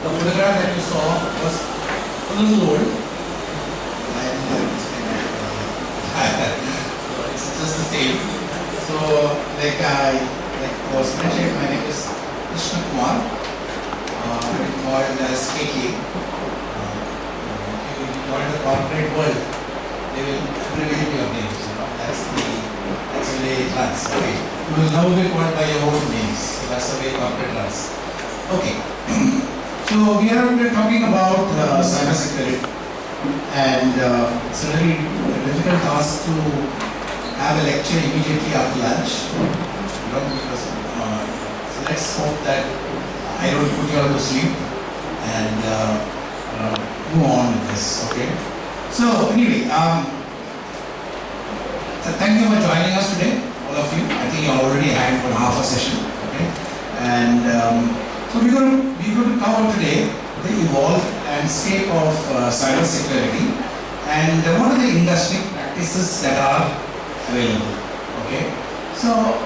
The photograph that you saw was a little old. It's just the same. So, like was mentioned, my name is Krishna Kumar. I'm called as KK. If you join the corporate world, they will abbreviate your names. That's the way it runs. Okay. You will now be called by your own names. That's the way corporate runs. Okay. So we're talking about cyber security, and it's a very difficult task to have a lecture immediately after lunch. Because, so let's hope that I don't put you all to sleep and move on with this. Okay. So anyway, thank you for joining us today, all of you. I think you already had for half a session. Okay. And so we're going to cover today the evolved landscape of cyber security and what are the industry practices that are available. Okay. So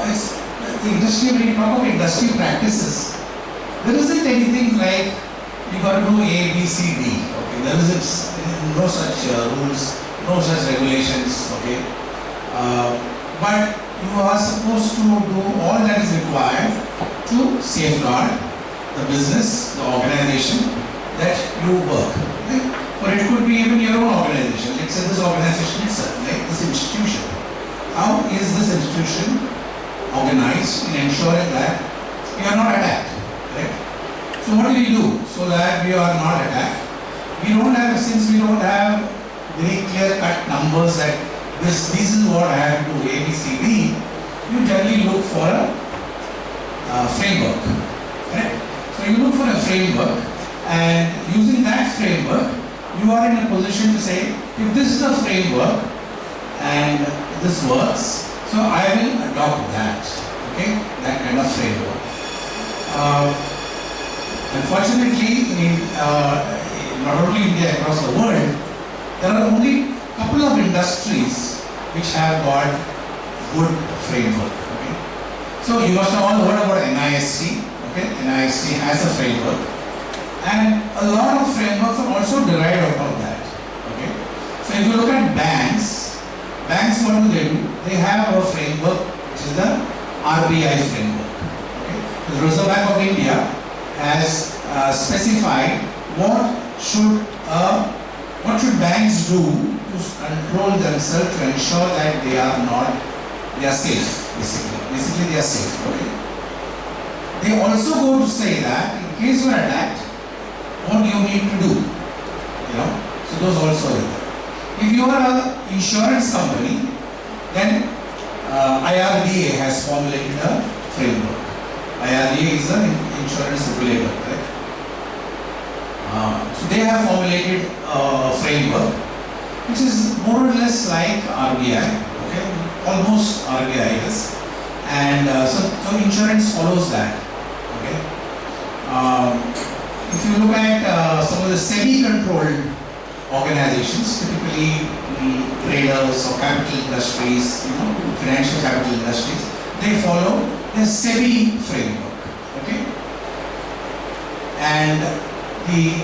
it's the industry. When you talk about industry practices, there isn't anything like you got to do A, B, C, D. Okay. There isn't no such rules, no such regulations. Okay. But you are supposed to do all that is required to safeguard the business, the organization that you work. Right? Or it could be even your own organization. Let's say this organization itself, like this institution. How is this institution organized in ensuring that you are not attacked? Right? So what do we do so that we are not attacked? Since we don't have very clear-cut numbers that this is what I have to do, A, B, C, D, you generally look for a framework. Right? So you look for a framework, and using that framework, you are in a position to say, if this is a framework and this works, so I will adopt that. Okay, that kind of framework. Unfortunately, not only India, across the world, there are only a couple of industries which have got good framework. Okay? So you must have all heard about NIST. Okay? NIST has a framework, and a lot of frameworks are also derived out of that. Okay? So if you look at banks, what do? They have a framework which is the RBI framework. Okay? The Reserve Bank of India has specified what should banks do to control themselves to ensure that they are safe, basically they are safe. Okay? They also go to say that in case you are attacked, what do you need to do? So those also are there. If you are an insurance company, then IRDA has formulated a framework. IRDA is an insurance regulator, right? So they have formulated a framework which is more or less like RBI, okay? Almost RBI is, and so insurance follows that. Okay? If you look at some of the semi-controlled organizations, typically traders or capital industries, financial capital industries, they follow the SEBI framework. Okay? And the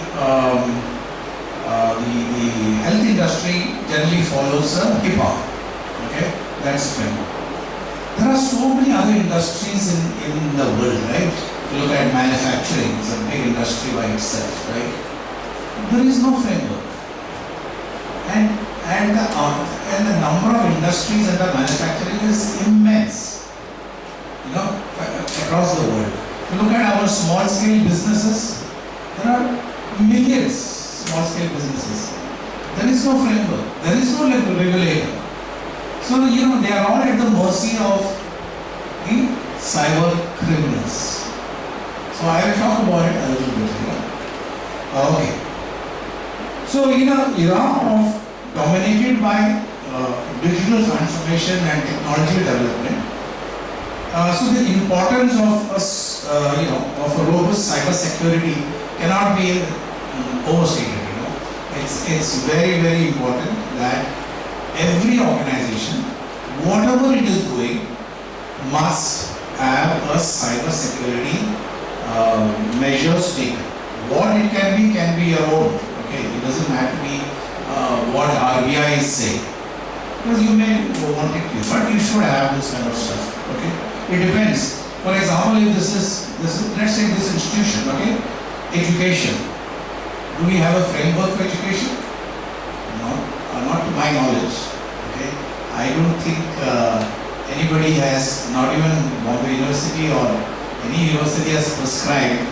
health industry generally follows HIPAA. Okay, that's the framework. There are so many other industries in the world, right? You look at manufacturing; it's a big industry by itself, right? There is no framework, and the number of industries under manufacturing is immense. Across the world. If you look at our small-scale businesses, there are millions small-scale businesses. There is no framework. There is no regulator. So, they are all at the mercy of the cyber criminals. So, I will talk about it a little bit. Okay. So, in an era dominated by digital transformation and technology development, so the importance of of a robust cyber security cannot be overstated. It's very, very important that every organization, whatever it is doing, must have a cyber security measures taken. What it can be your own. Okay, it doesn't have to be what RBI is saying. Because you may want it to, but you should have this kind of stuff. Okay, it depends. For example, if this is let's say this institution. Okay, education. Do we have a framework for education? No, not to my knowledge. Okay, I don't think anybody has, not even Bombay University or any university has prescribed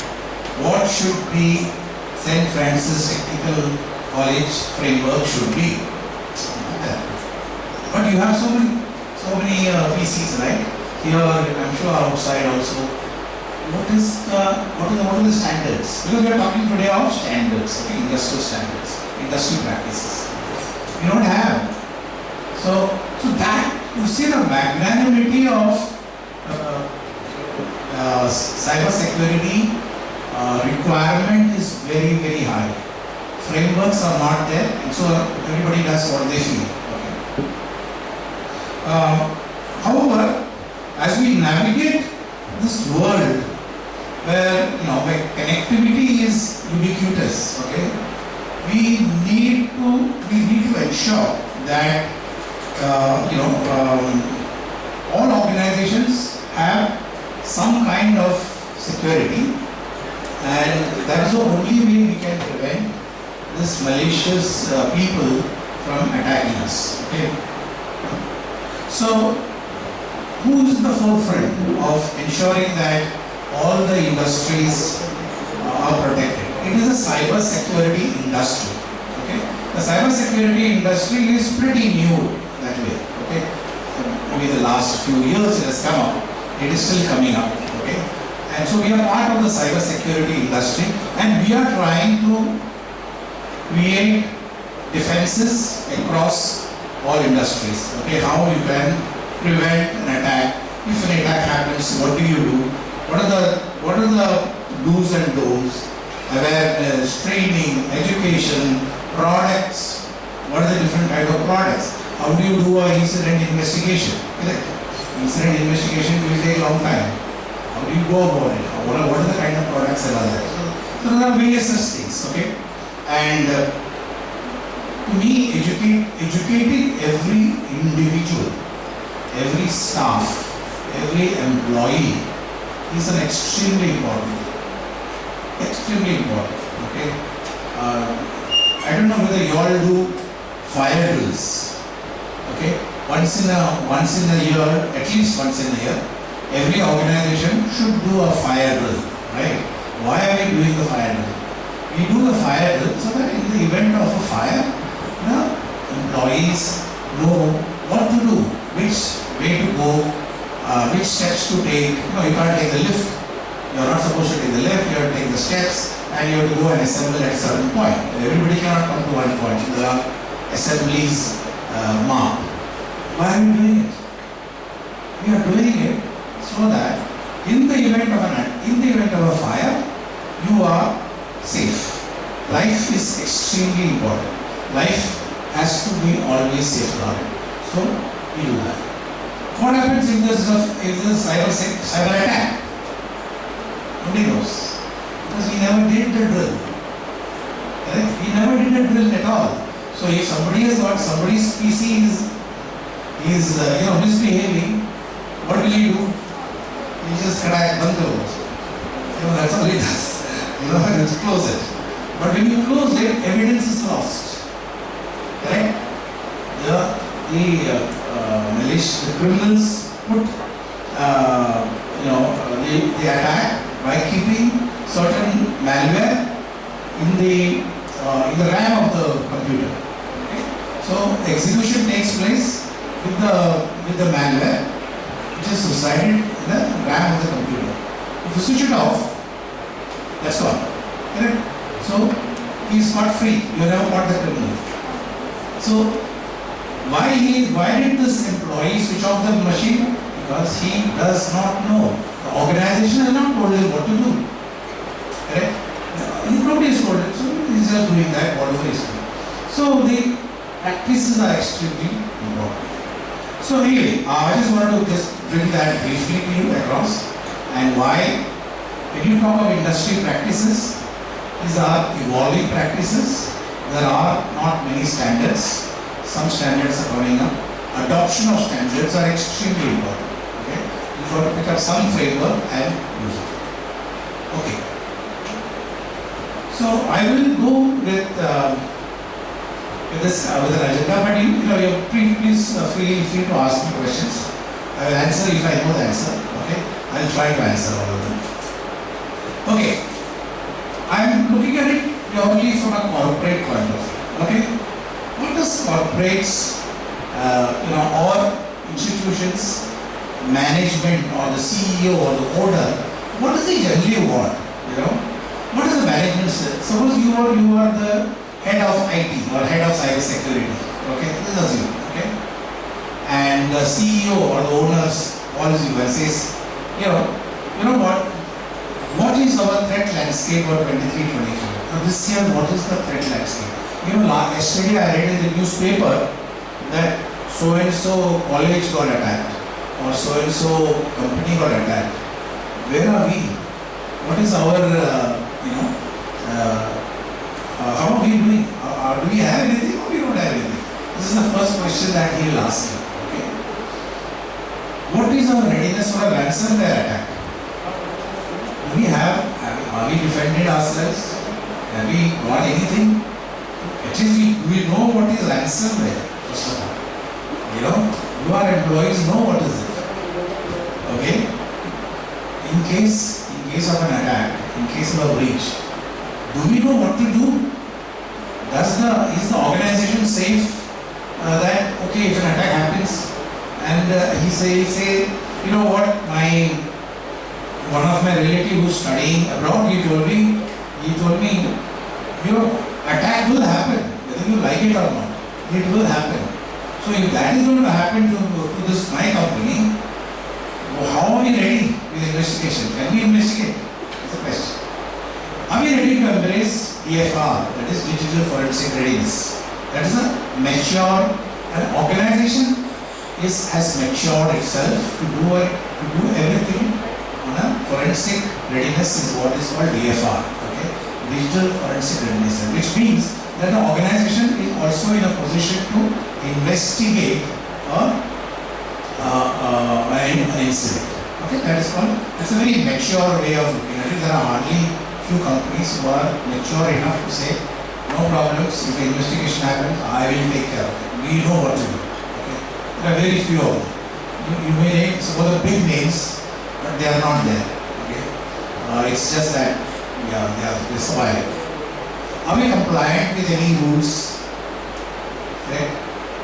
what should be St. Francis Technical College framework should be. But you have so many PCs, right? Here, I'm sure outside also. What are the standards? Because we are talking today of standards, okay? Industrial standards, industrial practices. We don't have. So that, you see the magnanimity of cyber security requirement is very, very high. Frameworks are not there, and so everybody does what they feel. Okay. However, as we navigate this world where where connectivity is ubiquitous, okay, we need to ensure that all organizations have some kind of security, and that is the only way we can prevent this malicious people from attacking us. Okay. So, who is the forefront of ensuring that all the industries are protected? It is a cyber security industry. Okay. The cyber security industry is pretty new that way. Okay. Maybe the last few years it has come up. It is still coming up. Okay. And so we are part of the cyber security industry, and we are trying to create defenses across all industries. Okay, how you can prevent an attack. If an attack happens, what do you do? What are the do's and don'ts? Awareness, training, education, products. What are the different types of products? How do you do an incident investigation? Correct. Incident investigation will take a long time. How do you go about it? What are the kind of products that are there? So there are various such things. Okay. And to me, educating every individual, every staff, every employee is an extremely important. Okay. I don't know whether you all do fire drills. Okay. Once in a year, at least once in a year, every organization should do a fire drill. Right? Why are we doing the fire drill? We do the fire drill so that in the event of a fire, employees know what to do, which way to go, which steps to take. You can't take the lift. You are not supposed to take the lift. You have to take the steps, and you have to go and assemble at a certain point. Everybody cannot come to one point. There are assemblies marked. Why are we doing it? We are doing it so that in the event of a fire, you are safe. Life is extremely important. Life has to be always safeguarded. So we do that. What happens if there's a cyber attack? Nobody knows. Because we never did the drill. Right? We never did a drill at all. So if somebody has got somebody's PC is misbehaving, what will he do? He just crack bando. That's all he does. Just close it. But when you close it, evidence is lost. Correct? The criminals put they attack by keeping certain malware in the RAM of the computer. Okay? So execution takes place with the malware which is resided in the RAM of the computer. If you switch it off, that's gone. Correct? So he is not free. You never caught the criminal. So why did this employee switch off the machine? Because he does not know. The organization has not told him what to do. Correct? Nobody is told him. So he is just doing that, whatever he is doing. So the practices are extremely important. So anyway, I just wanted to just bring that briefly to you across, and why When you talk of industry practices, these are evolving practices. There are not many standards. Some standards are coming up. Adoption of standards are extremely important. Okay? You've got to pick up some framework and use it. Okay. So I will go with this with an agenda, but you please feel free to ask me questions. I will answer if I know the answer. Okay, I will try to answer all of them. Okay, I am looking at it purely from a corporate point of view. Okay, what does corporates, or institutions, management, or the CEO or the owner, what does he generally want? What is the management say? Suppose you are the head of IT or head of cyber security. Okay, this is assume. Okay, and the CEO or the owners calls you and says, what is our threat landscape for 23-24? Now this year, what is the threat landscape? Yesterday I read in the newspaper that so and so college got attacked or so and so company got attacked. Where are we? What is our how are we doing? Do we have anything or we don't have anything? This is the first question that he will ask you. Okay. What is our readiness for a ransomware attack? Are we defended ourselves? Have we got anything? At least we know what is ransomware, first of all. Our employees know what is it. Okay? In case of an attack, in case of a breach, do we know what to do? Is the organization safe that, okay, if an attack happens and he say, one of my relatives who's studying abroad, he told me, attack will happen, whether you like it or not, it will happen. So if that is going to happen to this my company, how are we ready with investigation? Can we investigate? That's the question. Are we ready to embrace DFR, that is digital forensic readiness? That is a mature, an organization has matured itself to do everything on a forensic readiness is what is called DFR, okay? Digital forensic readiness, which means that the organization is also in a position to investigate an incident. Okay, that's a very mature way of looking at it. There are hardly few companies who are mature enough to say, no problems, if the investigation happens, I will take care of it. We know what to do. Okay? There are very few of them. You may name some of the big names, but they are not there. Okay? It's just that, they survive. Are we compliant with any rules? Right?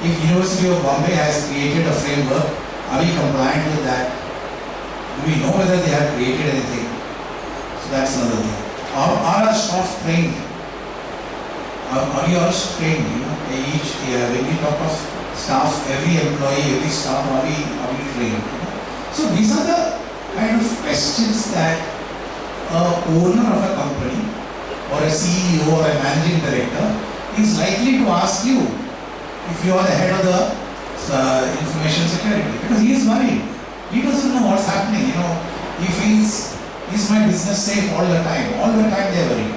If University of Bombay has created a framework, are we compliant with that? Do we know whether they have created anything? So that's another thing. Are our staff trained? Are you all trained? When we talk of staff, every employee, every staff, are we trained? So these are the kind of questions that an owner of a company or a CEO or a managing director is likely to ask you if you are the head of the information security, because he is worried. He doesn't know what's happening. He feels, is my business safe all the time? All the time they are worried.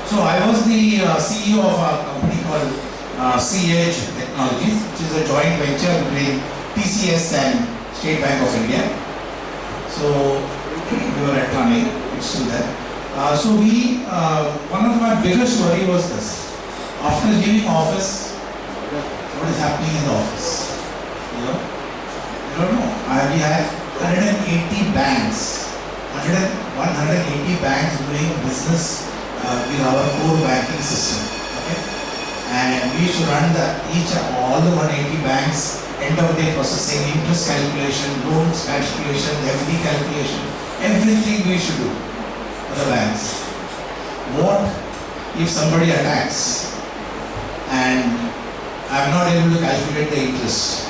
So I was the CEO of a company called CH Technologies, which is a joint venture between TCS and State Bank of India. So we were at Thane, it's still there. So one of my biggest worry was this. After leaving office, what is happening in the office? You don't know. We have 180 banks, 180 banks doing business with our core banking system. Okay? And we should run all the 180 banks, end of day processing, interest calculation, loans calculation, FD calculation, everything we should do for the banks. What if somebody attacks and I'm not able to calculate the interest?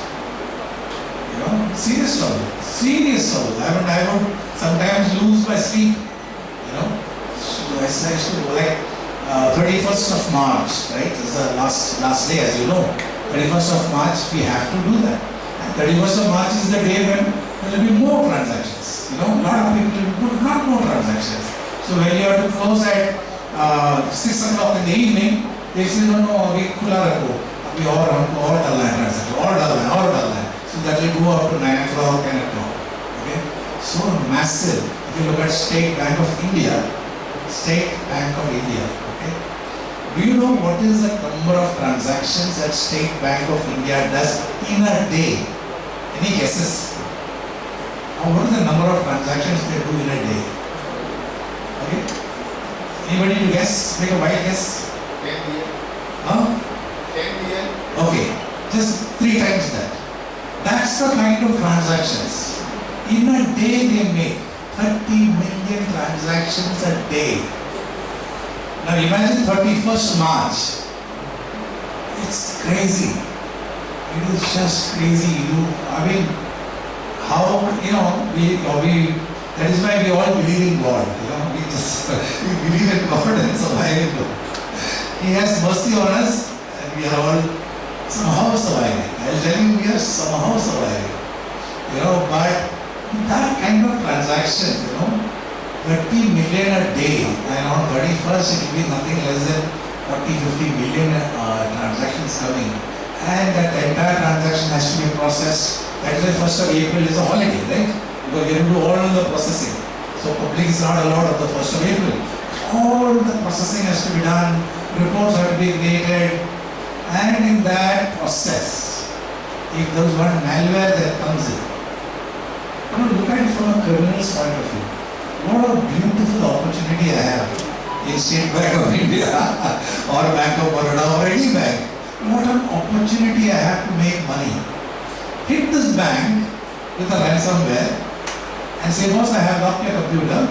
Serious trouble. Serious trouble. I would sometimes lose my sleep. So like 31st of March, right? This is the last day, as you know. 31st of March, we have to do that. And 31st of March is the day when there will be more transactions. You know, a lot of people will do not more transactions. So when you have to close at 6 o'clock in the evening, they say, no, we khula rakho. We all dal hai transaction, all dal hai. So that will go up to 9 o'clock, 10 o'clock. Okay? So massive. If you look at State Bank of India, okay? Do you know what is the number of transactions that State Bank of India does in a day? Any guesses? What is the number of transactions they do in a day? Okay? Anybody to guess? Make a wild guess? 10 million. Huh? 10 million. Okay, just 3 times that. That's the kind of transactions. In a day they make 30 million transactions a day. Now imagine 31st March. It's crazy. It is just crazy. How, that is why we all believe in God. We believe in God and survive in God. He has mercy on us and we are all somehow surviving. I'll tell you, we are somehow surviving. But that kind of transaction, 30 million a day, and on 31st it will be nothing less than 40-50 million transactions coming. And that entire transaction has to be processed. That is why 1st of April is a holiday, right? Because you have to do all the processing. So public is not allowed on the 1st of April. All the processing has to be done, reports have to be created, and in that process, if there is one malware that comes in, look at it from a criminal's point of view. What a beautiful opportunity I have in State Bank of India or Bank of Baroda or any bank. What an opportunity I have to make money. Hit this bank with a ransomware and say, boss, I have locked your computer.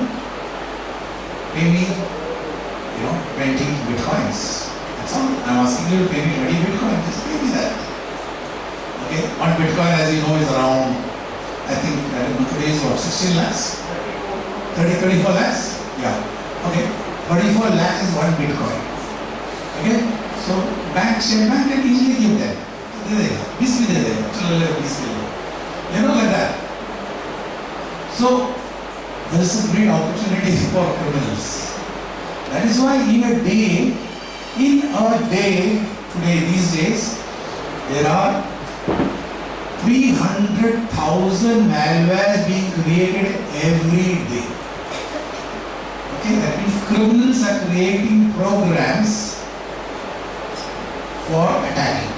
Pay me, 20 bitcoins. That's all. I'm asking you to pay me 20 bitcoins. Just pay me that. Okay, 1 bitcoin, as you know, is around, I think, today is what, 16 lakhs? 34 lakhs? Yeah. Okay, 34 lakhs is 1 bitcoin. Okay, so State Bank can easily give that. Like that. So, there is a great opportunity for criminals. That is why in a day, today, these days, there are 300,000 malwares being created every day. Okay, that means criminals are creating programs for attacking.